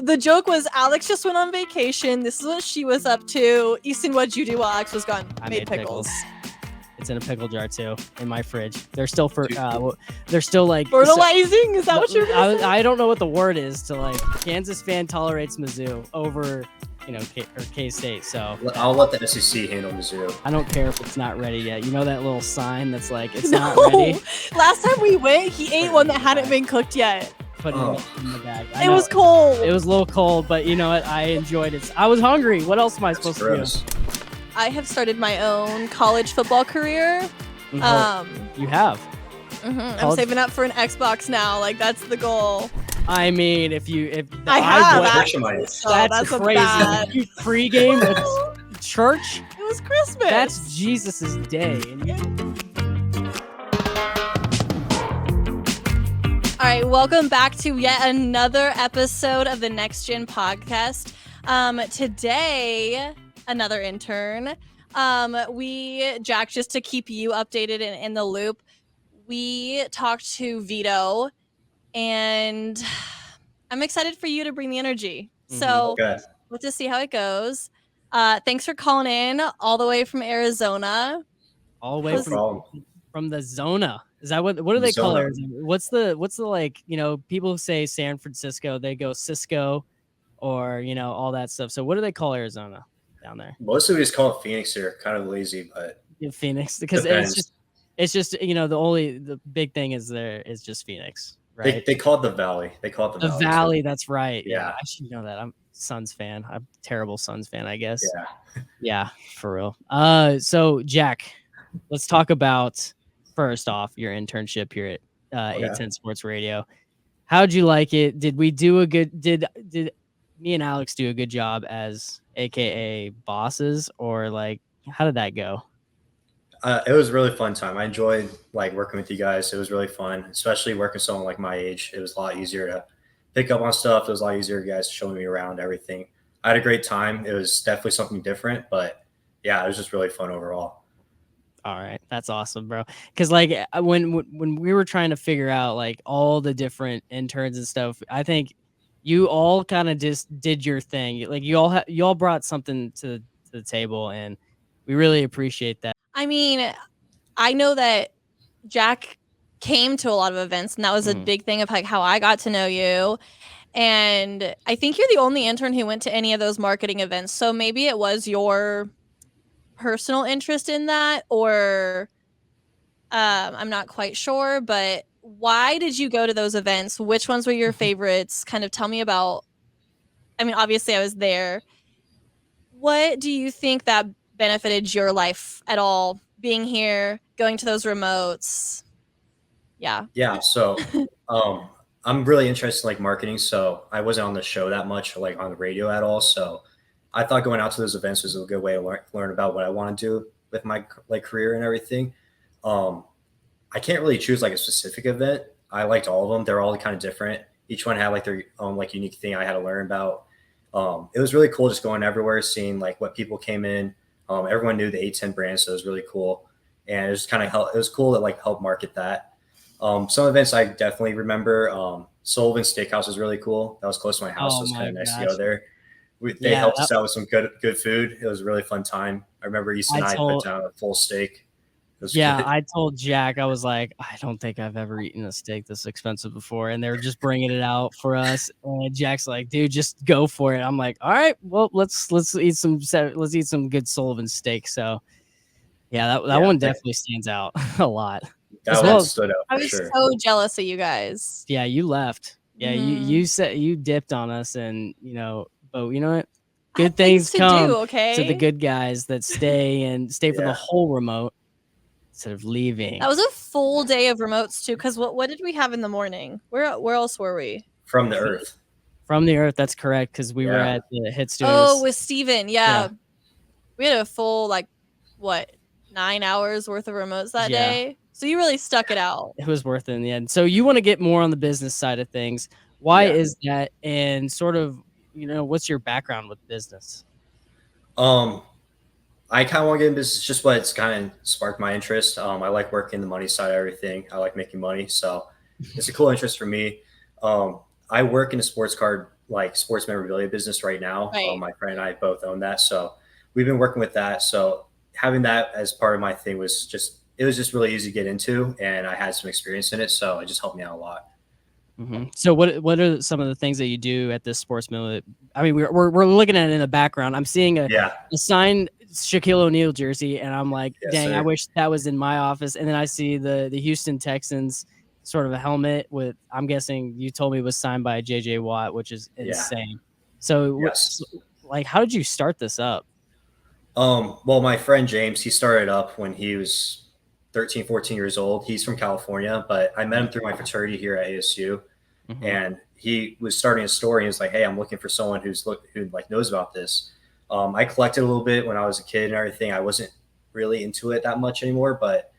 the joke was Alex just went on vacation. This is what she was up to. Easton, what'd you do while Alex was gone? I made pickles. It's in a pickle jar too, in my fridge. They're still they're still like fertilizing. Is that what you're? I don't know what the word is to like. Kansas fan tolerates Mizzou over, K-State. So I'll let the SEC handle Mizzou. I don't care if it's not ready yet. You know that little sign that's like it's not ready. Last time we went, he ate one that hadn't been cooked yet. Put it in the bag. It was cold. It was a little cold, but you know what? I enjoyed it. I was hungry. What else am I supposed to do? I have started my own college football career. You have? I'm saving up for an Xbox now. Like, that's the goal. I mean, I have. That's crazy. Pre-game at church? It was Christmas. That's Jesus's day. All right, welcome back to yet another episode of the Next Gen podcast. Today, another intern. Jack, just to keep you updated and in the loop, we talked to Vito, and I'm excited for you to bring the energy. So let's just see how it goes. Thanks for calling in all the way from Arizona. All the way from the Zona. Is that what do they call it? What's the like, people say San Francisco, they go Cisco or, all that stuff. So what do they call Arizona down there? Mostly we just call it Phoenix here. Kind of lazy, but Phoenix, because it's just the big thing is just Phoenix, right? They call it the Valley. The Valley. That's right. Yeah. I should know that. I'm Suns fan. I'm a terrible Suns fan, I guess. Yeah. Yeah, for real. So Jack, let's talk about first off your internship here at 810 Sports Radio. How'd you like it? Did we do did me and Alex do a good job as AKA bosses, or like how did that go? It was a really fun time. I enjoyed working with you guys. It was really fun, especially working with someone like my age. It was a lot easier to pick up on stuff. It was a lot easier, guys, showing me around everything. I had a great time. It was definitely something different, but yeah, it was just really fun overall. All right, that's awesome, bro. Because when we were trying to figure out all the different interns and stuff, I think you all kind of just did your thing. Like you all brought something to the table, and we really appreciate that. I mean, I know that Jack came to a lot of events, and that was a big thing of how I got to know you. And I think you're the only intern who went to any of those marketing events. So maybe it was your personal interest in that, or I'm not quite sure, but why did you go to those events? Which ones were your favorites? Kind of tell me about, obviously I was there. What do you think that benefited your life at all, being here, going to those remotes? Yeah. So I'm really interested in marketing, so I wasn't on the show that much, on the radio at all. So I thought going out to those events was a good way to learn about what I want to do with my career and everything. I can't really choose a specific event. I liked all of them. They're all kind of different. Each one had their own unique thing I had to learn about. It was really cool just going everywhere, seeing what people came in. Everyone knew the 810 brand, so it was really cool. And it was it was cool to help market that. Some events I definitely remember. Sullivan Steakhouse was really cool. That was close to my house. So it was kind of nice to go there. They helped us out with some good food. It was a really fun time. I remember Easton and I put down a full steak. Good. I told Jack, I was like, I don't think I've ever eaten a steak this expensive before. And they were just bringing it out for us. And Jack's like, dude, just go for it. I'm like, all right, well, let's eat some good Sullivan steak. So yeah, that one definitely stands out a lot. That one stood out. I was so jealous of you guys. Yeah, you left. Yeah, you said you dipped on us, and but you know what? Good things come to the good guys that stay for the whole remote instead of leaving. That was a full day of remotes too. Because what did we have in the morning? Where else were we? From the Earth. From the Earth. That's correct. Because we were at the Hit Studios. Oh, with Steven. Yeah. We had a full 9 hours worth of remotes that day. So you really stuck it out. It was worth it in the end. So you want to get more on the business side of things. Why is that? And sort of, what's your background with business? I kind of want to get in business, just what it's kind of sparked my interest. I like working the money side of everything. I like making money. So it's a cool interest for me. I work in the sports card like sports memorabilia business right now. Right. My friend and I both own that, so we've been working with that. So having that as part of my thing was just really easy to get into, and I had some experience in it, so it just helped me out a lot. So what are some of the things that you do at this sports mill? I mean, we're looking at it in the background. I'm seeing a signed Shaquille O'Neal jersey, and I'm like, Yes, dang, sir. I wish that was in my office. And then I see the Houston Texans sort of a helmet with, I'm guessing you told me was signed by JJ Watt, which is insane. So Yes. like, how did you start this up? Well, my friend James, he started up when he was 13, 14 years old. He's from California, but I met him through my fraternity here at ASU. And he was starting a store, and he was like, "Hey, I'm looking for someone who like knows about this." I collected a little bit when I was a kid and everything. I wasn't really into it that much anymore, but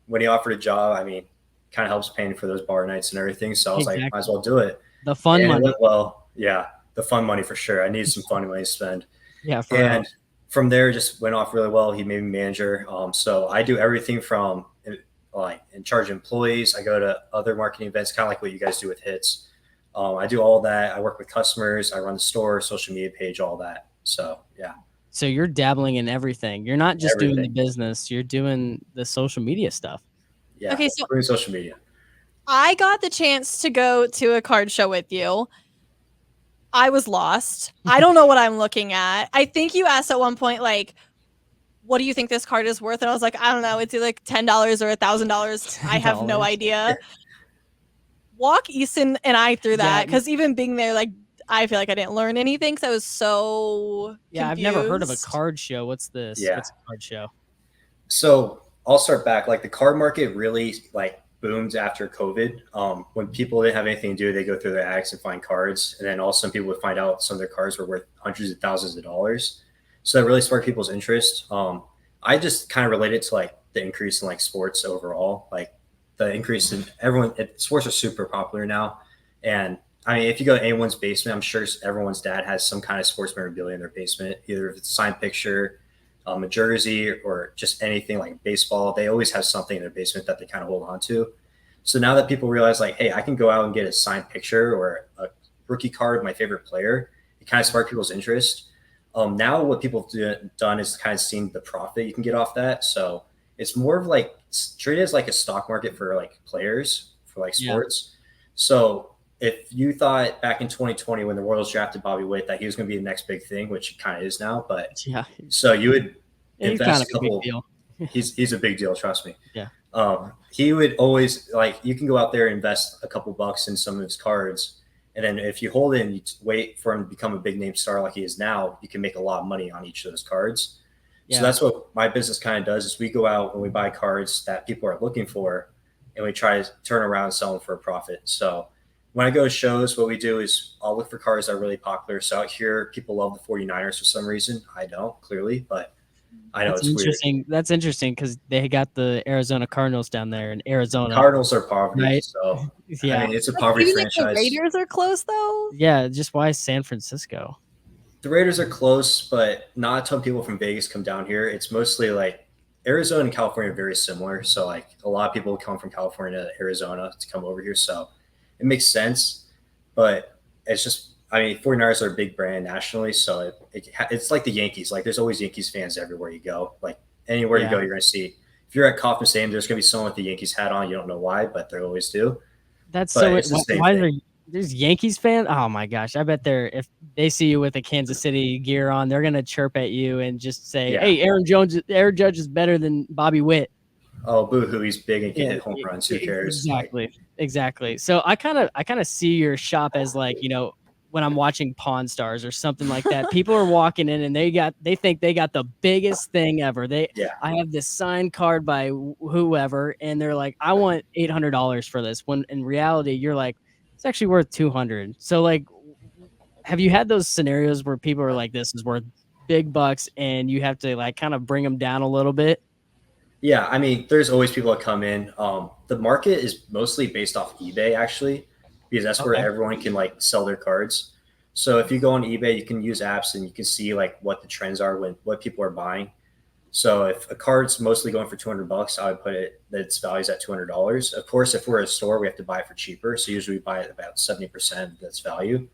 when he offered a job, I mean, kind of helps paying for those bar nights and everything. So I was like, might as well do it. The fun money. Well, yeah, the fun money for sure. I needed some fun money to spend. Yeah, and from there, just went off really well. He made me manager. So I do everything from like in charge of employees. I go to other marketing events, kind of like what you guys do with Hits. I do all that. I work with customers. I run the store, social media page, all that. So, yeah. So you're dabbling in everything. You're not just doing the business. You're doing the social media stuff. Yeah. Okay, so doing social media. I got the chance to go to a card show with you. I was lost. I don't know what I'm looking at. I think you asked at one point, like, what do you think this card is worth? And I was like, I don't know. It's either like $10 or $1,000. I have no idea. Walk Easton and I through that, because even being there, like, I feel like I didn't learn anything because I was so confused. I've never heard of a card show. What's this? Yeah. What's a card show? So I'll start back. Like the card market really like boomed after COVID. When people didn't have anything to do, they go through their ads and find cards, and then all of a sudden people would find out some of their cards were worth hundreds of thousands of dollars. So that really sparked people's interest. I just kind of related to like the increase in like sports overall, like the increase in sports are super popular now. And I mean, if you go to anyone's basement, I'm sure everyone's dad has some kind of sports memorabilia in their basement, either if it's a signed picture, a jersey, or just anything like baseball. They always have something in their basement that they kind of hold on to. So now that people realize like, hey, I can go out and get a signed picture or a rookie card of my favorite player, it kind of sparked people's interest. Now what people have done is kind of seen the profit you can get off that. So it's more of like treated as like a stock market for like players for like sports. Yeah. So if you thought back in 2020 when the Royals drafted Bobby Witt that he was going to be the next big thing, which he kind of is now, but so you would invest a couple. He's a big deal, trust me. Yeah. He would always like you can go out there and invest a couple bucks in some of his cards. And then if you hold it and you wait for him to become a big name star like he is now, you can make a lot of money on each of those cards. Yeah. So that's what my business kind of does is we go out and we buy cards that people are looking for and we try to turn around and sell them for a profit. So when I go to shows, what we do is I'll look for cards that are really popular. So out here, people love the 49ers for some reason. I don't, clearly, but I know it's interesting. Weird. That's interesting because they got the Arizona Cardinals down there in Arizona. Cardinals are poverty, right? So yeah, I mean, it's a poverty franchise. Like the Raiders are close, though. Yeah, just why San Francisco? The Raiders are close, but not a ton of people from Vegas come down here. It's mostly like Arizona and California are very similar. So like a lot of people come from California to Arizona to come over here. So it makes sense, but it's just, I mean, 49ers are a big brand nationally. So it's like the Yankees. Like there's always Yankees fans everywhere you go. Like anywhere you go, you're going to see, if you're at Kauffman Stadium, there's going to be someone with the Yankees hat on. You don't know why, but they always do. That's so, why there's Yankees fan? Oh my gosh. I bet if they see you with a Kansas City gear on, they're going to chirp at you and just say, hey, Aaron Judge is better than Bobby Witt. Oh, boo-hoo, he's big and can hit home runs. Who cares? Exactly. So I kind of see your shop as like, you know, when I'm watching Pawn Stars or something like that, people are walking in and they think they got the biggest thing ever. I have this signed card by whoever, and they're like, I want $800 for this. When in reality, you're like, it's actually worth $200. So like, have you had those scenarios where people are like, this is worth big bucks, and you have to like kind of bring them down a little bit? Yeah, I mean, there's always people that come in. The market is mostly based off eBay, actually, because that's where everyone can like sell their cards. So if you go on eBay, you can use apps and you can see like what the trends are what people are buying. So if a card's mostly going for $200, I would put it that its value is at $200. Of course, if we're a store, we have to buy it for cheaper. So usually we buy it about 70% of its value.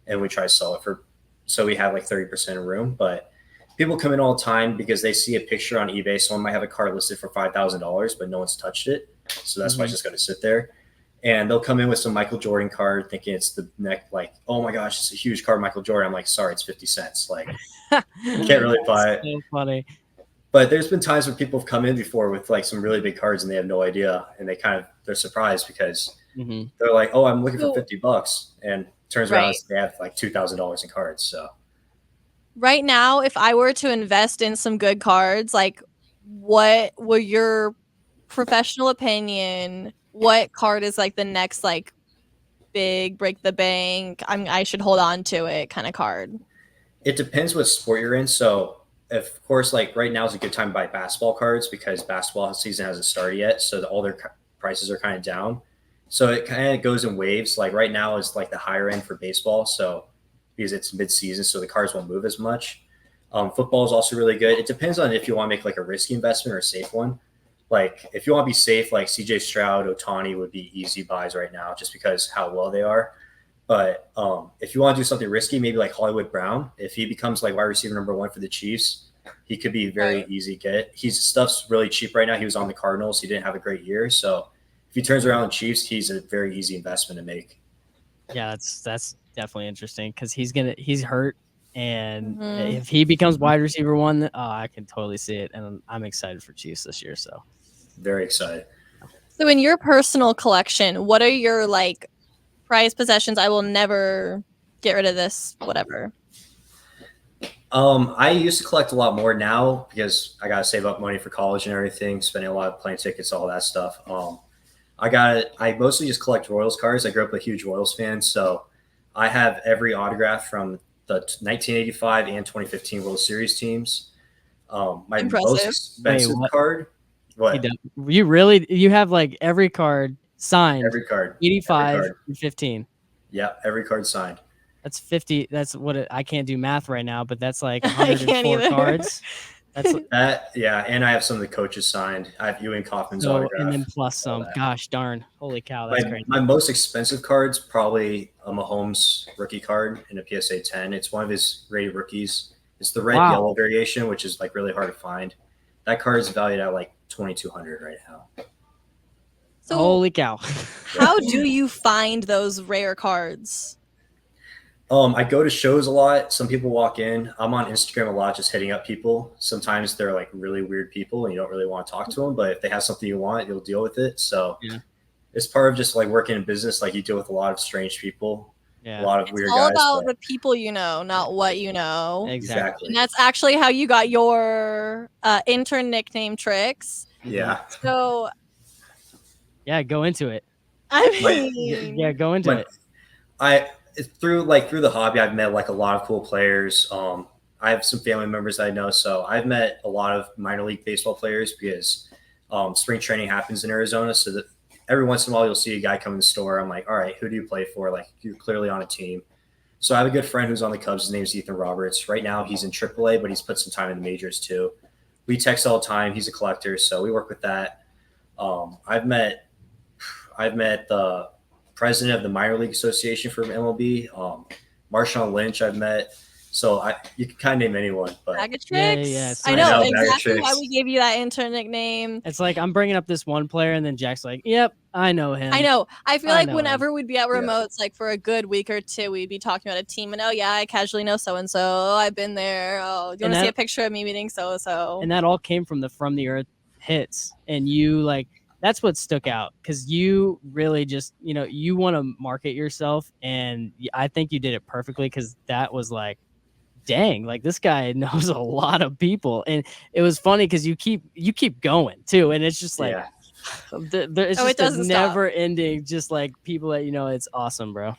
and we try to sell it so we have like 30% of room. But people come in all the time because they see a picture on eBay. Someone might have a card listed for $5,000, but no one's touched it. So that's why it's just going to sit there. And they'll come in with some Michael Jordan card thinking it's the neck, like, oh my gosh, it's a huge card, Michael Jordan. I'm like, sorry, it's 50 cents. Like, you can't really buy it. So funny. But there's been times where people have come in before with like some really big cards and they have no idea. And they're surprised because they're like, oh, I'm looking for $50. And turns around they have like $2,000 in cards. So right now, if I were to invest in some good cards, like what were your professional opinion? What card is like the next like big break the bank? I should hold on to it kind of card. It depends what sport you're in. So of course, like right now is a good time to buy basketball cards because basketball season hasn't started yet. So all their prices are kind of down. So it kind of goes in waves. Like right now is like the higher end for baseball. So because it's mid-season, so the cards won't move as much. Football is also really good. It depends on if you want to make like a risky investment or a safe one. Like if you want to be safe, like CJ Stroud, Ohtani would be easy buys right now just because how well they are. But if you want to do something risky, maybe like Hollywood Brown, if he becomes like wide receiver number 1 for the Chiefs, he could be very easy to get. His stuff's really cheap right now. He was on the Cardinals. He didn't have a great year. So if he turns around the Chiefs, he's a very easy investment to make. Yeah, that's definitely interesting because he's hurt. And if he becomes wide receiver 1, I can totally see it. And I'm excited for Chiefs this year. So very excited. So in your personal collection, what are your like prized possessions? I will never get rid of this, whatever. I used to collect a lot more now because I got to save up money for college and everything, spending a lot of plane tickets, all that stuff. I mostly just collect Royals cards. I grew up a huge Royals fan. So I have every autograph from the 1985 and 2015 World Series teams. My most expensive card. What? You have like every card signed. Every card. 85 and 15. Yeah, every card signed. That's 50. That's what I can't do math right now, but that's like 104 cards. That's that. Yeah, and I have some of the coaches signed. I have Ewing Kauffman's autograph. And then plus some. Gosh darn. Holy cow, that's crazy. My most expensive card's probably a Mahomes rookie card in a PSA 10. It's one of his rated rookies. It's the red yellow variation, which is like really hard to find. That card is valued at like $2,200 right now. So holy cow. How do you find those rare cards? I go to shows a lot. Some people walk in. I'm on Instagram a lot, just hitting up people. Sometimes they're like really weird people and you don't really want to talk to them, but if they have something you want, you'll deal with it. So it's part of just like working in business. Like you deal with a lot of strange people, a lot of weird guys. It's all about the people you know, not what you know. Exactly. And that's actually how you got your intern nickname, Tricks. Yeah. So yeah, go into it. I mean, yeah, go into it. Through the hobby, I've met like a lot of cool players. I have some family members that I know, so I've met a lot of minor league baseball players because spring training happens in Arizona. So that every once in a while, you'll see a guy come in the store. I'm like, all right, who do you play for? Like, you're clearly on a team. So I have a good friend who's on the Cubs. His name is Ethan Roberts. Right now, he's in AAA, but he's put some time in the majors too. We text all the time. He's a collector, so we work with that. I've met the president of the minor league association for MLB, Marshawn Lynch. I've met, so you can kind of name anyone. But Bag of Tricks. Yeah, I know exactly why we gave you that intern nickname. It's like I'm bringing up this one player, and then Jack's like, "Yep, I know him." I know. I feel like whenever we'd be at remotes, like for a good week or two, we'd be talking about a team, and I casually know so and so. I've been there. Oh, do you want to see a picture of me meeting so and so? And that all came from the Earth hits, and you like. That's what stuck out because you really just, you want to market yourself. And I think you did it perfectly because that was like, dang, like this guy knows a lot of people. And it was funny because you keep going too. And it's just like, it's just never ending, just like people that, it's awesome, bro.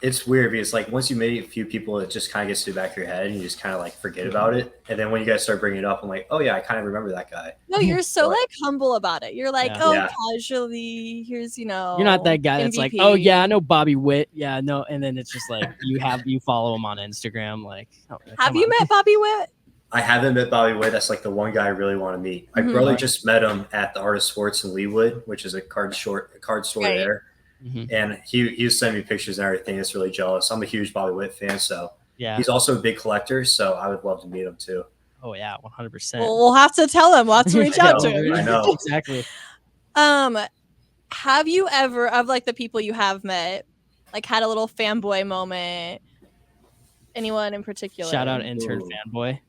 It's weird because like once you meet a few people, it just kind of gets to the back of your head and you just kind of like forget about it. And then when you guys start bringing it up, I'm like, oh yeah, I kind of remember that guy. No, you're so like humble about it. You're like, casually, here's, You're not that guy that's like, oh yeah, I know Bobby Witt. Yeah, no. And then it's just like, you follow him on Instagram. Like, have you met Bobby Witt? I haven't met Bobby Witt. That's like the one guy I really want to meet. My brother just met him at the Art of Sports in Leawood, which is a card store there. And he was sending me pictures and everything. It's really jealous. I'm a huge Bobby Witt fan, so he's also a big collector. So I would love to meet him too. Oh yeah, 100%. Well, we'll have to tell him. We'll have to reach out to him. I know. Exactly. Have you ever, of like the people you have met, like had a little fanboy moment? Anyone in particular? Shout out intern fanboy?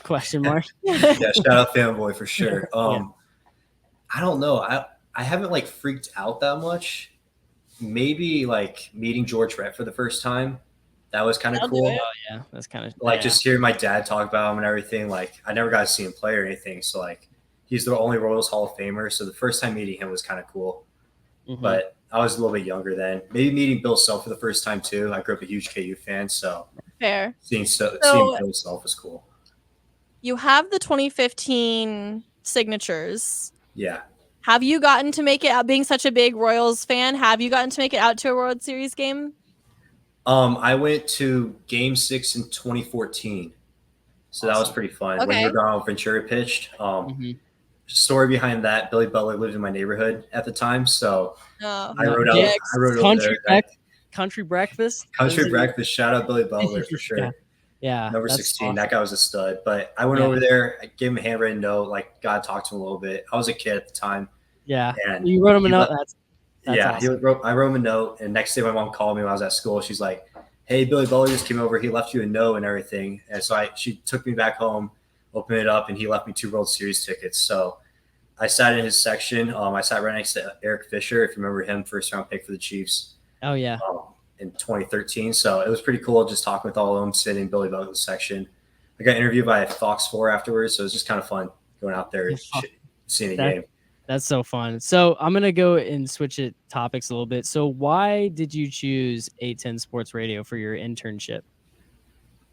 Question mark. Yeah, shout out fanboy for sure. I don't know. I haven't like freaked out that much. Maybe like meeting George Brett for the first time. That was kind of cool. Oh yeah, that's kind of like just hearing my dad talk about him and everything. Like I never got to see him play or anything. So like he's the only Royals Hall of Famer. So the first time meeting him was kind of cool. But I was a little bit younger then. Maybe meeting Bill Self for the first time too. I grew up a huge KU fan, so fair. Seeing Bill Self was cool. You have the 2015 signatures. Yeah. Have you gotten to make it out? Being such a big Royals fan, have you gotten to make it out to a World Series game? I went to Game 6 in 2014, so that was pretty fun. Okay. When Ronald Ventura pitched. Story behind that: Billy Butler lived in my neighborhood at the time, so I rode Country Breakfast. Country Breakfast. Shout out Billy Butler for sure. Yeah, number 16. Awesome. That guy was a stud. But I went over there, I gave him a handwritten note, like got to talk to him a little bit. I was a kid at the time. Yeah, and you wrote him a note. That's awesome. I wrote him a note, and next day my mom called me when I was at school. She's like, "Hey, Billy Butler just came over. He left you a note and everything." And so she took me back home, opened it up, and he left me 2 World Series tickets. So I sat in his section. I sat right next to Eric Fisher, if you remember him, first round pick for the Chiefs. Oh yeah. In 2013. So it was pretty cool just talking with all of them, sitting in Billy Butler's section. I got interviewed by Fox 4 afterwards, so it was just kind of fun going out there and seeing a game. That's so fun. So I'm going to go and switch it topics a little bit. So why did you choose 810 Sports Radio for your internship?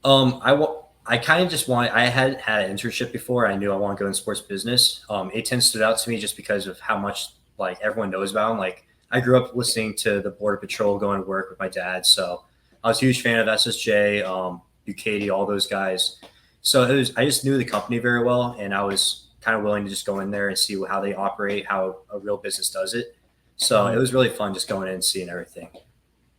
I kind of just I had an internship before. I knew I wanted to go in sports business. 810 stood out to me just because of how much like everyone knows about him. Like I grew up listening to the Border Patrol, going to work with my dad. So I was a huge fan of SSJ, Bucati, all those guys. So I just knew the company very well, and I was kind of willing to just go in there and see how they operate, how a real business does it. So it was really fun just going in and seeing everything.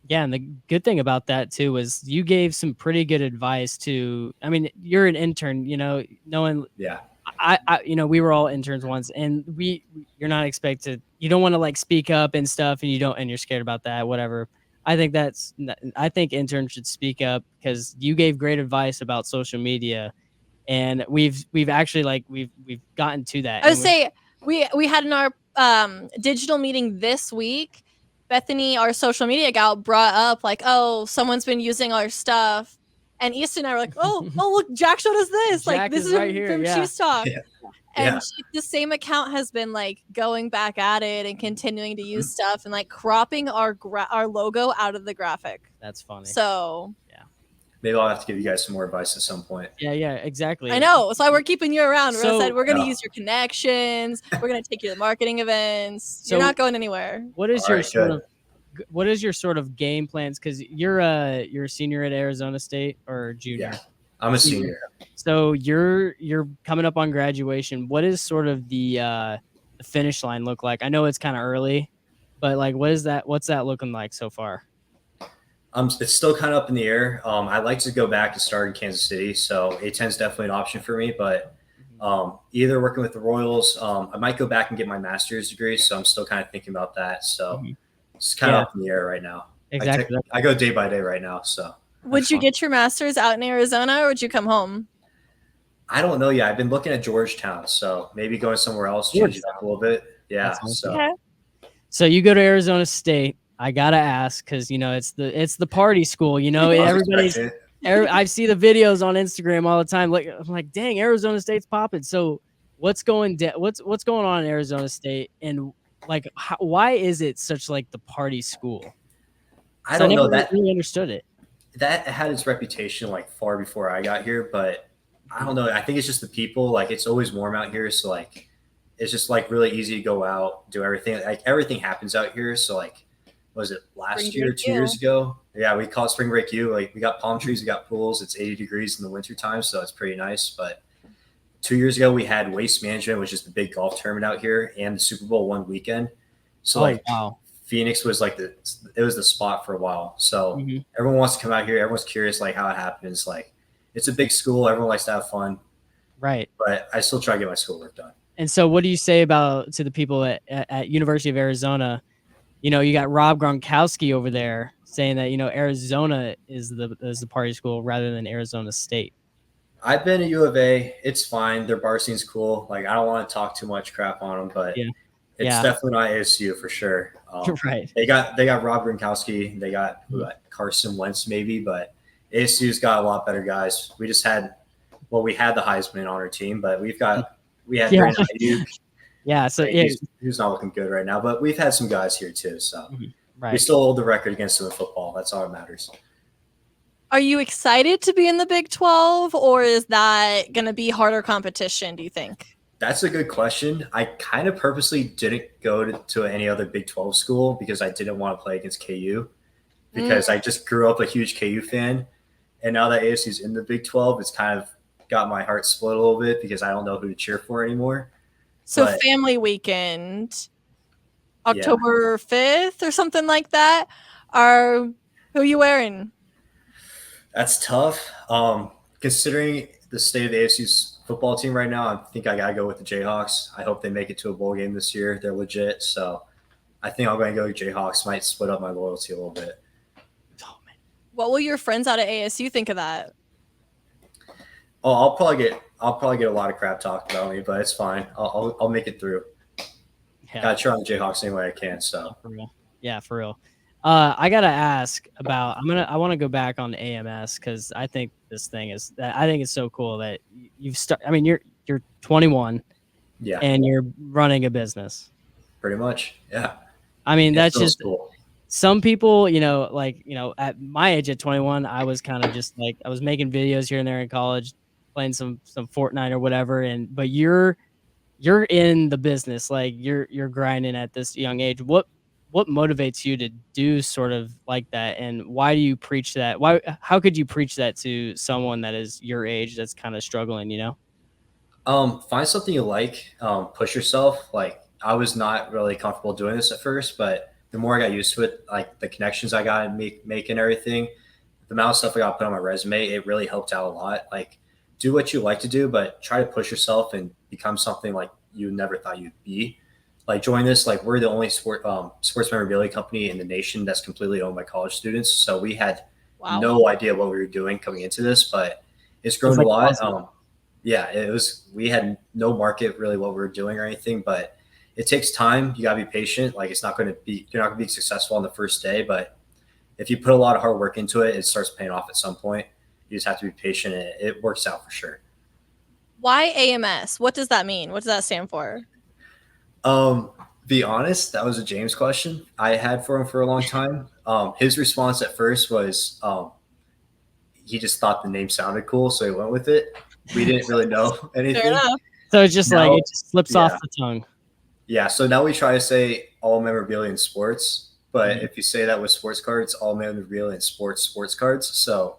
Yeah, and the good thing about that too was you gave some pretty good advice to. I mean, you're an intern, knowing. Yeah. We were all interns once, and you're not expected. You don't want to like speak up and stuff, and you're scared about that, whatever. I think interns should speak up because you gave great advice about social media, and we've actually we've gotten to that. I would say we had in our digital meeting this week, Bethany, our social media gal, brought up like, oh, someone's been using our stuff. And Easton and I were like, oh, look, Jack showed us this. Jack like, this is right here, from yeah. Chiefs Talk. Yeah. And the same account has been like going back at it and continuing to use stuff and like cropping our logo out of the graphic. That's funny. So maybe I'll have to give you guys some more advice at some point. Yeah, exactly. I know. That's why we're keeping you around. We're going to use your connections. We're going to take you to marketing events. You're not going anywhere. What is your sort of game plans? Because you're a senior at Arizona State or junior? Yeah, I'm a senior. So you're coming up on graduation. What is sort of the finish line look like? I know it's kind of early, but like, what's that looking like so far? It's still kind of up in the air. I'd like to go back to start in Kansas City, so A10 is definitely an option for me. But either working with the Royals, I might go back and get my master's degree. So I'm still kind of thinking about that. So it's kind of up in the air right now. Exactly. I go day by day right now. So would you get your master's out in Arizona, or would you come home? I don't know yet. I've been looking at Georgetown, so maybe going somewhere else, change it up a little bit. Yeah. So you go to Arizona State. I gotta ask because it's the party school. Everybody's. I see the videos on Instagram all the time. Like I'm like, dang, Arizona State's popping. So what's going on in Arizona State, and like why is it such like the party school? I don't know that. Really understood it. That had its reputation like far before I got here, but I don't know. I think it's just the people. Like it's always warm out here, so like it's just like really easy to go out, do everything. Like everything happens out here. So like. Was it last year, 2 years ago? Yeah, we call it Spring Break U. Like we got palm trees, we got pools. It's 80 degrees in the wintertime, so it's pretty nice. But 2 years ago, we had Waste Management, which is the big golf tournament out here, and the Super Bowl one weekend. So Phoenix was like it was the spot for a while. So everyone wants to come out here. Everyone's curious like how it happens. Like it's a big school. Everyone likes to have fun. Right. But I still try to get my schoolwork done. And so what do you say to the people at University of Arizona? You know, you got Rob Gronkowski over there saying that, you know, Arizona is the party school rather than Arizona State. I've been at U of A. It's fine. Their bar scene's cool. Like I don't want to talk too much crap on them, but it's definitely not ASU for sure. Right. They got Rob Gronkowski. They got Carson Wentz maybe, but ASU's got a lot better guys. We had the Heisman on our team, but we had Brandon Ayuk. Yeah, so he's not looking good right now, but we've had some guys here too. So we still hold the record against them in football. That's all that matters. Are you excited to be in the Big 12, or is that going to be harder competition, do you think? That's a good question. I kind of purposely didn't go to any other Big 12 school because I didn't want to play against KU because I just grew up a huge KU fan. And now that ASU's in the Big 12, it's kind of got my heart split a little bit because I don't know who to cheer for anymore. So family weekend, October 5th or something like that. Who are you wearing? That's tough. Considering the state of the ASU's football team right now, I think I got to go with the Jayhawks. I hope they make it to a bowl game this year. They're legit. So I think I'm going to go with Jayhawks. Might split up my loyalty a little bit. Oh, man. What will your friends out at ASU think of that? Oh, I'll probably get a lot of crap talked about me, but it's fine. I'll make it through. Yeah. Gotta cheer on the Jayhawks any way I can. So for real. Yeah, for real. I gotta ask about. I want to go back on AMS because I think this thing is. I think it's so cool that you've started. I mean, you're 21, and you're running a business. Pretty much, yeah. I mean, that's just cool. Some people, at my age at 21, I was kind of just like I was making videos here and there in college, playing some Fortnite or whatever. But you're in the business, like you're grinding at this young age. What motivates you to do sort of like that, and why do you preach that? How could you preach that to someone that is your age that's kind of struggling, Find something you like, push yourself. Like I was not really comfortable doing this at first, but the more I got used to it, like the connections I got and making everything, the amount of stuff I got put on my resume, it really helped out a lot. Like do what you like to do, but try to push yourself and become something like you never thought you'd be. Like join this, like we're the only sports memorabilia company in the nation that's completely owned by college students. So we had no idea what we were doing coming into this, but it's grown a lot. Awesome. We had no market really what we were doing or anything, but it takes time. You gotta be patient. Like you're not gonna be successful on the first day, but if you put a lot of hard work into it, it starts paying off at some point. You just have to be patient and it works out for sure. Why AMS? What does that mean? What does that stand for? Be honest, that was a James question I had for him for a long time. His response at first was he just thought the name sounded cool, so he went with it. We didn't really know anything. Fair enough. So it's just like it just slips off the tongue. Yeah, so now we try to say all memorabilia in sports, but if you say that with sports cards, all memorabilia in sports cards. So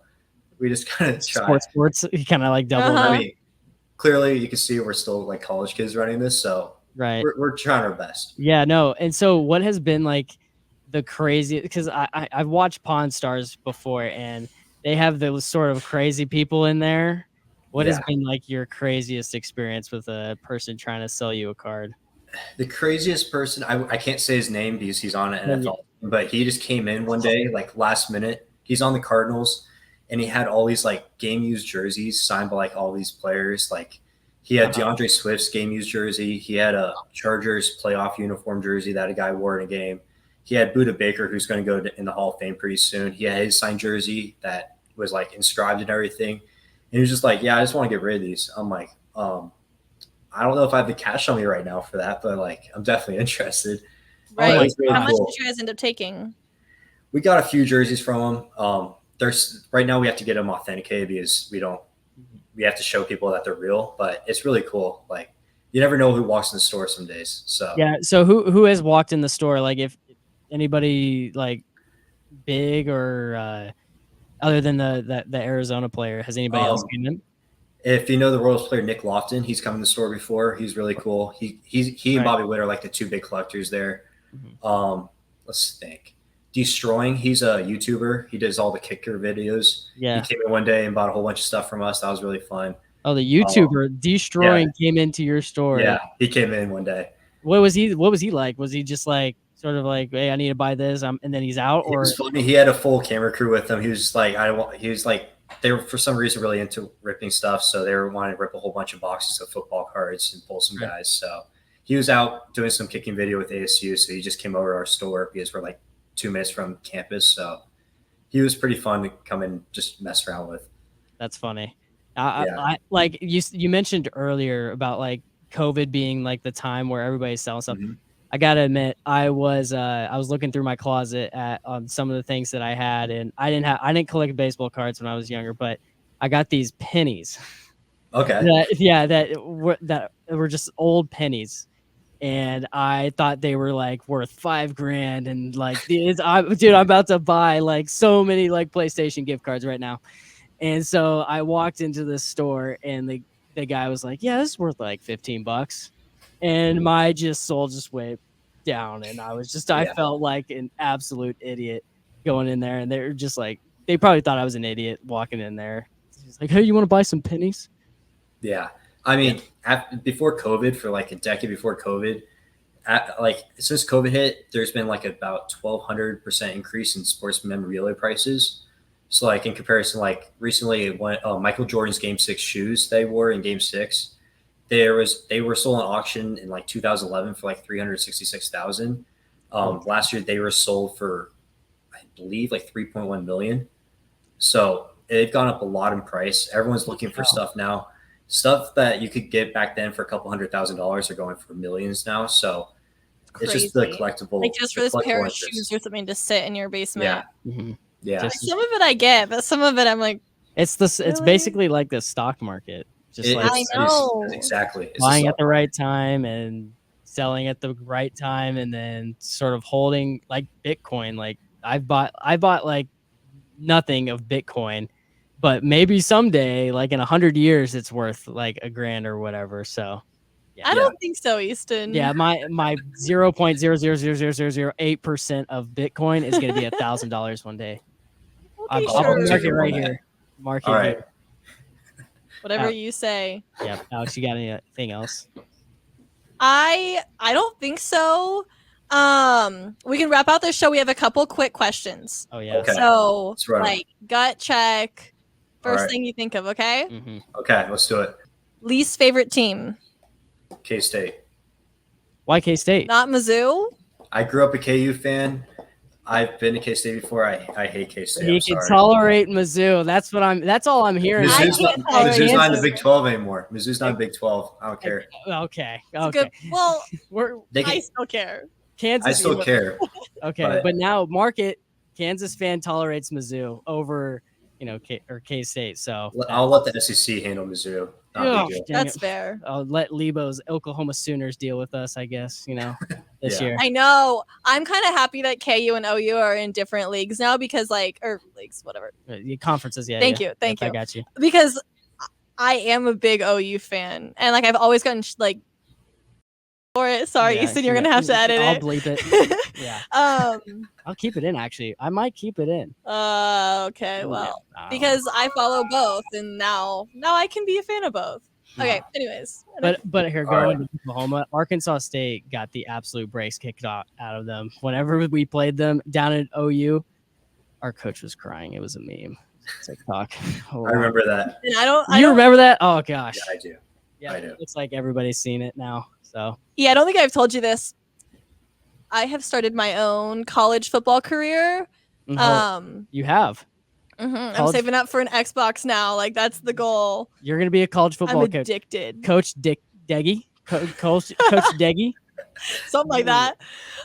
we just kind of try sports. You kind of like double. I mean, clearly you can see we're still like college kids running this, so right, we're trying our best. Yeah, no. And so what has been like the crazy, because I've watched Pawn Stars before and they have those sort of crazy people in there. What has been like your craziest experience with a person trying to sell you a card? The craziest person, I can't say his name because he's on an NFL, but he just came in one day, like last minute. He's on the Cardinals and he had all these like game used jerseys signed by like all these players. Like he had DeAndre Swift's game used jersey. He had a Chargers playoff uniform jersey that a guy wore in a game. He had Budda Baker, who's going to go in the Hall of Fame pretty soon. He had his signed jersey that was like inscribed and everything. And he was just like, yeah, I just want to get rid of these. I'm like, I don't know if I have the cash on me right now for that, but like, I'm definitely interested. Right. Really How much did you guys end up taking? We got a few jerseys from him. There's right now we have to get them authenticated because we have to show people that they're real, but it's really cool. Like you never know who walks in the store some days. So yeah. So who has walked in the store? Like if anybody like big or other than the Arizona player, has anybody else came in? If you know the Royals player Nick Lofton, he's come in the store before. He's really cool. He and Bobby Witt are like the two big collectors there. let's think. Destroying, he's a YouTuber. He does all the kicker videos. Yeah. He came in one day and bought a whole bunch of stuff from us. That was really fun. Oh, the YouTuber Destroying came into your store. Yeah, he came in one day. What was he like? Was he just like sort of like, hey, I need to buy this, and then he's out? Or it was funny. He had a full camera crew with him. He was like, he was like, they were for some reason really into ripping stuff, so they were wanting to rip a whole bunch of boxes of football cards and pull some guys. So he was out doing some kicking video with ASU, so he just came over to our store because we're like 2 minutes from campus. So he was pretty fun to come and just mess around with. That's funny. I like you mentioned earlier about like COVID being like the time where everybody's selling stuff. Mm-hmm. I gotta admit, I was looking through my closet at some of the things that I had, and I didn't collect baseball cards when I was younger, but I got these pennies. Okay. That were just old pennies, and I thought they were like worth $5,000, and like, I'm about to buy like so many like PlayStation gift cards right now. And so I walked into the store, and the guy was like, yeah, this is worth like $15. And my soul just went down. And I felt like an absolute idiot going in there. And they're just like, they probably thought I was an idiot walking in there. He's like, hey, you want to buy some pennies? Yeah. I mean, before COVID, for like a decade before COVID, since COVID hit, there's been like about 1,200% increase in sports memorabilia prices. So like in comparison, like recently when Michael Jordan's Game 6 shoes they wore in Game 6, they were sold on auction in like 2011 for like $366,000. Last year they were sold for, I believe, like 3.1 million. So they've gone up a lot in price. Everyone's looking for stuff now. Stuff that you could get back then for a couple $100,000 are going for millions now. So it's just the collectible, like just for this pair of shoes or something to sit in your basement. Yeah. Mm-hmm. Yeah. Like some of it I get, but some of it I'm like, it's basically like the stock market. I know. Exactly. It's buying at the right time and selling at the right time, and then sort of holding like Bitcoin. Like I bought like nothing of Bitcoin, but maybe someday, like in 100 years, it's worth like $1,000 or whatever. So yeah. I don't think so, Easton. Yeah, my 0.0000008% of Bitcoin is going to be $1,000 one day. I'll mark it right here. Mark it here. Whatever you say. Yeah, Alex, you got anything else? I don't think so. We can wrap out this show. We have a couple quick questions. Oh yeah. Okay. So like gut check. First thing you think of, okay? Mm-hmm. Okay, let's do it. Least favorite team? K-State. Why K-State? Not Mizzou? I grew up a KU fan. I've been to K-State before. I hate K-State. You can tolerate Mizzou. That's all I'm hearing. Mizzou's not in the Big 12 anymore. Mizzou's not in Big 12. I don't care. Okay. Good. Well, I still care. Kansas. I still care. Okay, but now market Kansas fan tolerates Mizzou over, K-State. So I'll let the SEC handle Mizzou. That's fair. I'll let Lebo's Oklahoma Sooners deal with us, I guess, this year. I know. I'm kind of happy that KU and OU are in different leagues now because leagues, whatever. Conferences, yeah. Thank you. I got you. Because I am a big OU fan. And I've always gotten for it. Sorry, Easton, you're going to have to edit it. I'll bleep it. Yeah. I'll keep it in, actually. I might keep it in. Okay, well, because I follow both, and now I can be a fan of both. Okay, anyways. But here, going to Oklahoma, Arkansas State got the absolute brakes kicked out of them. Whenever we played them down at OU, our coach was crying. It was a meme. TikTok. I remember that. And you remember that? Oh, gosh. Yeah, I do. Yeah, I do. It looks like everybody's seen it now. So yeah, I don't think I've told you this. I have started my own college football career. Mm-hmm. You have. Mm-hmm. I'm saving up for an Xbox now. Like that's the goal. You're gonna be a college football coach. I'm addicted. Coach Deggy. Coach Deggy. Something like that.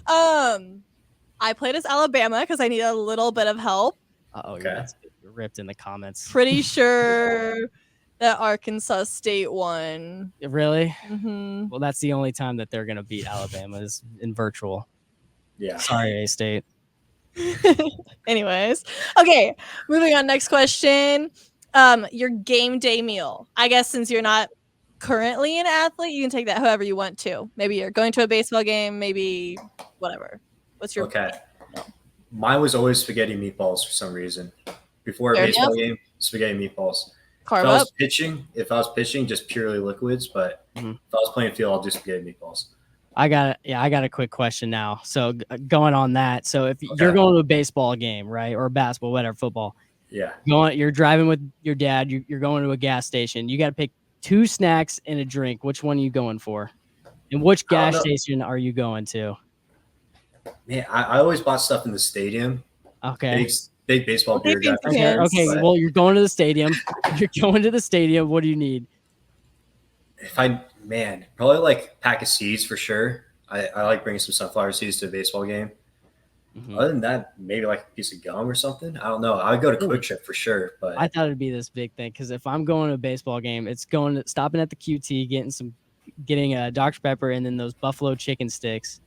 I played as Alabama because I need a little bit of help. You're ripped in the comments. Pretty sure that Arkansas State won. Really? Mm-hmm. Well, that's the only time that they're going to beat Alabama is in virtual. Yeah. Sorry, A-State. Anyways. Okay, moving on. Next question. Your game day meal. I guess since you're not currently an athlete, you can take that however you want to. Maybe you're going to a baseball game, maybe whatever. What's your Mine was always spaghetti meatballs for some reason. Before a Fair baseball enough. game, spaghetti meatballs. Carb If I up. was pitching, just purely liquids. But if I was playing field, I'll do spaghetti meatballs. I got a quick question now. So going on that, so if you're going to a baseball game, right, or basketball, whatever, football, Yeah. you're driving with your dad, you're going to a gas station. You got to pick 2 snacks and a drink. Which one are you going for? And which gas station are you going to? Man, I always bought stuff in the stadium. Okay. Big baseball beer guy. Okay. Well, you're going to the stadium. You're going to the stadium. What do you need? Probably like a pack of seeds for sure. I like bringing some sunflower seeds to a baseball game. Other than that, maybe like a piece of gum or something. I don't know. I would go to Quick Trip for sure. But I thought it'd be this big thing because if I'm going to a baseball game, it's stopping at the QT, getting a Dr. Pepper and then those buffalo chicken sticks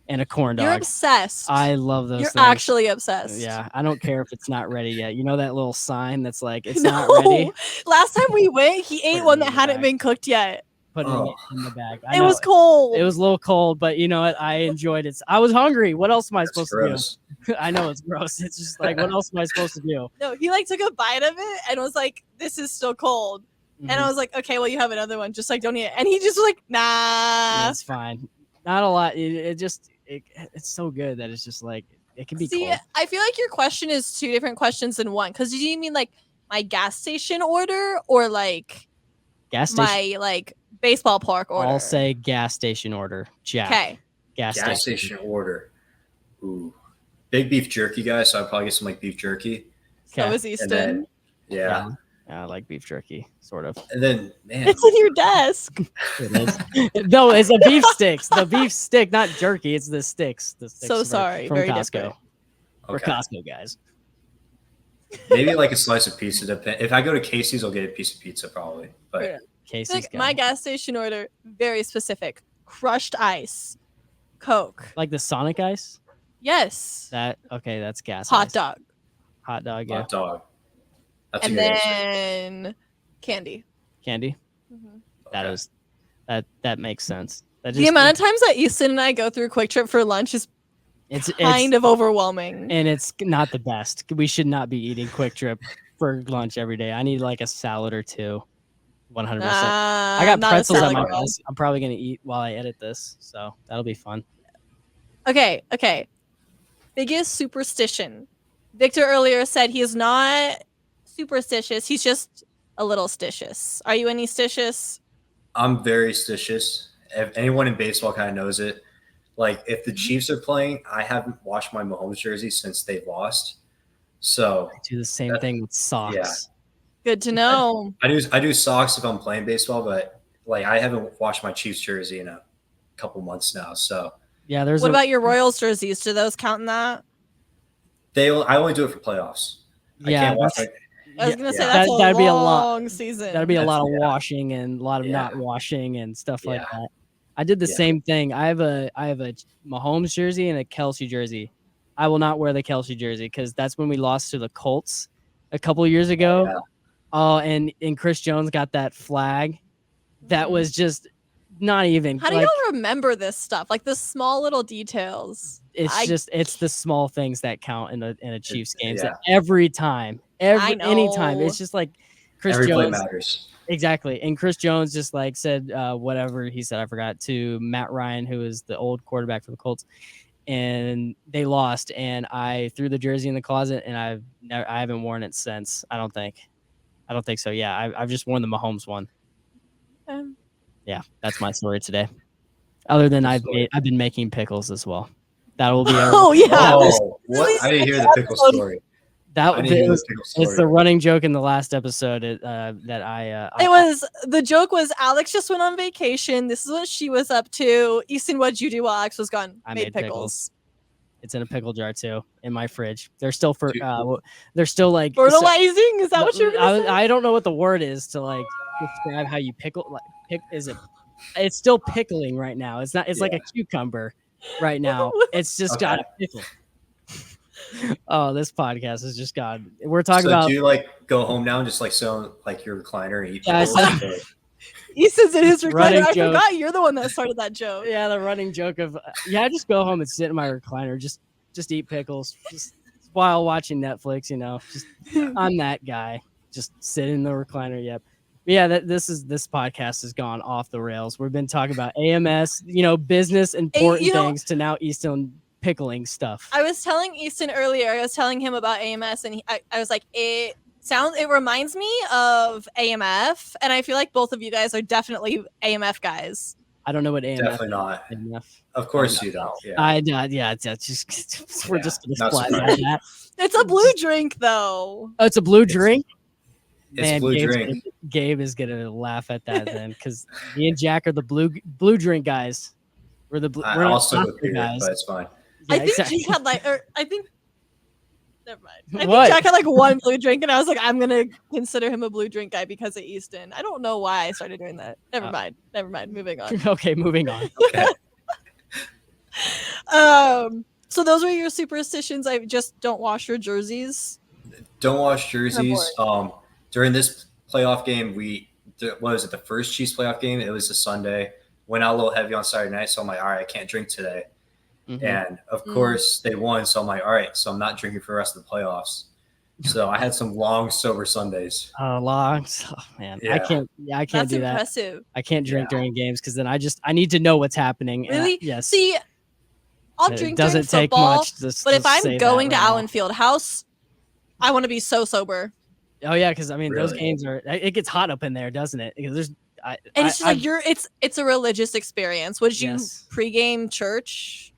and a corn dog. You're obsessed. I love those. You're things. Actually obsessed. Yeah, I don't care if it's not ready yet. You know that little sign that's like it's not ready. Last time we went, he ate one that hadn't been cooked yet. Putting it in the bag. It was cold. It was a little cold, but you know what? I enjoyed it. I was hungry. What else am I supposed to do? I know it's gross. It's just like, what else am I supposed to do? No, he like took a bite of it and was like, "This is still cold." And I was like, "Okay, well, you have another one. Just like don't eat it." And he just was like, "Nah, that's fine." Not a lot. It's so good that it's just like it can be. See, cold. I feel like your question is 2 different questions in one. Because do you mean like my gas station order or like gas station? my like baseball park order? I'll say gas station order. Jack. Okay. Gas station order. Ooh. Big beef jerky, guys. So I'd probably get some like beef jerky. So is Easton. Then, yeah. I like beef jerky, sort of. And then, man, it's in your desk. It is. No, it's a beef sticks. The beef stick, not jerky. It's the sticks. The sticks So sorry. from Very Costco. different. For Costco, guys. Maybe like a slice of pizza. If I go to Casey's, I'll get a piece of pizza probably. But Casey's like my gas station order, very specific. Crushed ice, Coke. Like the Sonic ice? Yes. That's gas. Hot ice. dog. Hot dog, yeah. Hot dog. That's And a good answer. then candy. Candy? Mhm. That makes sense. The amount of times that Easton and I go through Quick Trip for lunch is kind of overwhelming. And it's not the best. We should not be eating Quick Trip for lunch every day. I need like a salad or 2. 100%. I got pretzels at my house. I'm probably going to eat while I edit this. So that'll be fun. Okay. Biggest superstition. Victor earlier said he is not superstitious. He's just a little stitious. Are you any stitious? I'm very stitious. If anyone in baseball kind of knows it. Like if the Chiefs are playing, I haven't washed my Mahomes jersey since they've lost. So I do the same thing with socks. Yeah. Good to know. I do socks if I'm playing baseball, but like I haven't washed my Chiefs jersey in a couple months now. So yeah, what about your Royals jerseys? Do those count in that? I only do it for playoffs. Yeah, I can't wash I was gonna say that's that'd be a long season. That'd be a lot of washing and a lot of not washing and stuff like that. I did the same thing. I have a Mahomes jersey and a Kelsey jersey. I will not wear the Kelsey jersey because that's when we lost to the Colts a couple of years ago. Yeah. Oh, and Chris Jones got that flag. That was just not even. How do y'all remember this stuff? Like the small little details. It's the small things that count in a Chiefs game. So every time, anytime, it's just like Chris Every Jones play matters. Exactly. And Chris Jones just like said whatever he said, I forgot, to Matt Ryan, who is the old quarterback for the Colts. And they lost, and I threw the jersey in the closet, and I haven't worn it since. I don't think so. Yeah, I've just worn the Mahomes one. Yeah, that's my story today. Other than I've been making pickles as well. That will be. What? I didn't hear the pickle story. It's the running joke in the last episode the joke was Alex just went on vacation. This is what she was up to. Easton, what'd you do while Alex was gone? I made pickles. It's in a pickle jar too, in my fridge. They're still like fertilizing. Is that what you're gonna say? I don't know what the word is to like describe how you pickle. It's still pickling right now. It's not. It's like a cucumber right now. It's just got a pickle. Oh, this podcast has just gone. We're talking about. Do you like go home now and just like sit on like your recliner and eat? Easton's in his recliner. I forgot you're the one that started that joke. Yeah, the running joke of I just go home and sit in my recliner, just just eat pickles just while watching Netflix. Just I'm that guy. Just sit in the recliner. Yep. But yeah, this podcast has gone off the rails. We've been talking about AMS, business important things to now Easton pickling stuff. I was telling Easton earlier. I was telling him about AMS, and I was like, it reminds me of AMF, and I feel like both of you guys are definitely AMF guys. I don't know what AMF. Definitely not. AMF. Of course you don't. Yeah. It's just we're just gonna splat that. It's a blue drink, though. Oh, it's a blue drink. It's blue drink. Gabe is gonna laugh at that then, because me and Jack are the blue drink guys. We're the blue. I also with beer, guys. but it's fine. Yeah, I think exactly. Jack had never mind. I think What? Jack had like one blue drink, and I was like, I'm gonna consider him a blue drink guy because of Easton. I don't know why I started doing that. Never mind. Moving on. Okay, moving on. Okay. So those were your superstitions. I just don't wash your jerseys. Don't wash jerseys. During this playoff game, what was it, the first Chiefs playoff game? It was a Sunday. Went out a little heavy on Saturday night, so I'm like, all right, I can't drink today. Mm-hmm. And of course they won, so I'm like, all right, so I'm not drinking for the rest of the playoffs. So I had some long sober Sundays. Longs. Oh man, Yeah. I can't That's do that. impressive. I can't drink during games because then I need to know what's happening. Really? Yes. See, I'll It drink doesn't during take football, much. but if I'm say going to that right Allen Field House, I want to be so sober. now. Oh yeah, because I mean those Really? games it gets hot up in there, doesn't it? Because And it's just like it's a religious experience. Would you Yes. pregame church?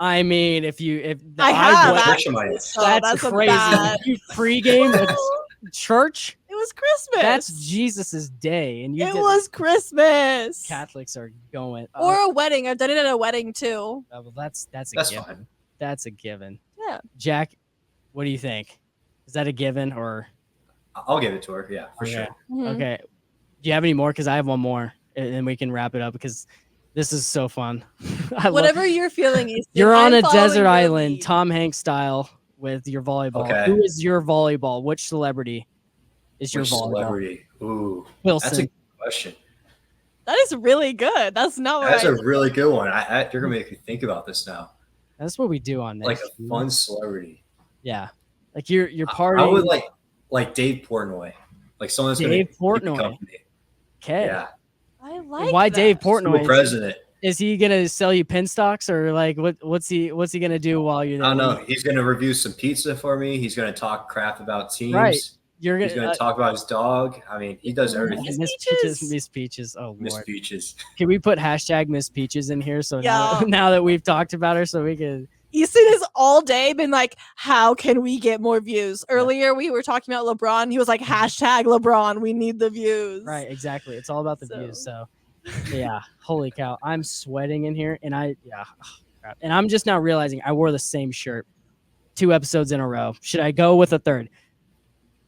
I mean, if I have. What would- church am I in? that's a crazy. bad- You pregame at church. It was Christmas. That's Jesus's day, and It was Christmas. Catholics are going Or a wedding. I've done it at a wedding too. well, that's a That's given. fine. That's a given. Yeah. Jack, what do you think? Is that a given or I'll give it to her. Yeah, for Okay. sure. Mhm. okay? Do you have any more? Because I have one more, and then we can wrap it up because this is so fun. I love- Whatever you're feeling, Easton, You're on I'm a following desert your island, lead. Tom Hanks style, with your volleyball. Okay. Who is your volleyball? Which celebrity is your Which volleyball? celebrity? Ooh, Wilson. that's a good question. That is really good. That's not what That's I a really good one. You're gonna make me think about this now. That's what we do on Like Next. a fun celebrity. Yeah, like you're partying. I would like Dave Portnoy, like someone that's Dave gonna keep me Portnoy. company. Okay. Yeah, like. Why that. Dave School Portnoy? president. Is he gonna sell you pin stocks or like what's he gonna do while you're there? I don't know. He's gonna review some pizza for me. He's gonna talk crap about teams. Right. You're He's gonna talk about his dog. I mean, he does everything. Miss Peaches. Miss Peaches. Oh Miss Lord. Peaches. Can we put hashtag Miss Peaches in here so Yeah. now that we've talked about her, so we can Easton has all day been like, how can we get more views? Earlier we were talking about LeBron. He was like, hashtag LeBron. We need the views. right, exactly. It's all about the views. So yeah, holy cow, I'm sweating in here, and crap. And I'm just now realizing I wore the same shirt 2 episodes in a row. Should I go with a third?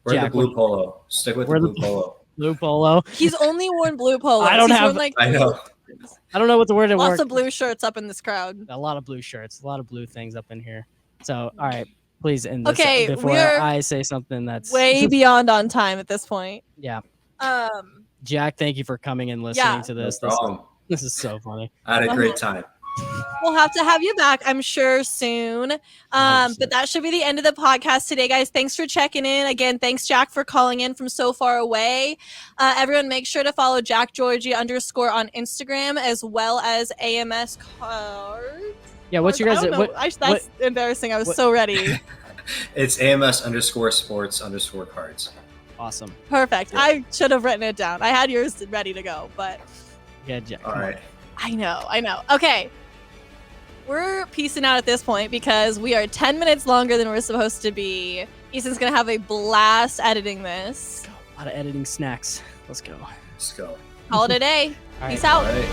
Wear Jack, the blue polo. Stick with the Wear the blue polo. Blue polo. He's only worn blue polos. I don't He's have- worn, like, I know. I don't know what the word to lots work. of blue shirts up in this crowd. A lot of blue shirts, a lot of blue things up in here. So, all right, please end this Okay, before we're I say something that's Way beyond on time at this point. yeah. Jack, Jack, thank you for coming and listening to No this. problem. This is so funny. I had a great time. we'll have to have you back, I'm sure, soon. But that should be the end of the podcast today, guys. Thanks for checking in. Again, thanks, Jack, for calling in from so far away. Everyone, make sure to follow Jack Georgie _ on Instagram, as well as AMS Cards. Yeah, what's your guys? That's embarrassing. I was so ready. It's AMS_sports_cards. Awesome. Perfect. Yeah. I should have written it down. I had yours ready to go, but Yeah, Jack. All right. I know. Okay. We're peacing out at this point because we are 10 minutes longer than we're supposed to be. Easton's going to have a blast editing this. A lot of editing snacks. Let's go. Let's go. Call it a day. All Peace right. out. All right.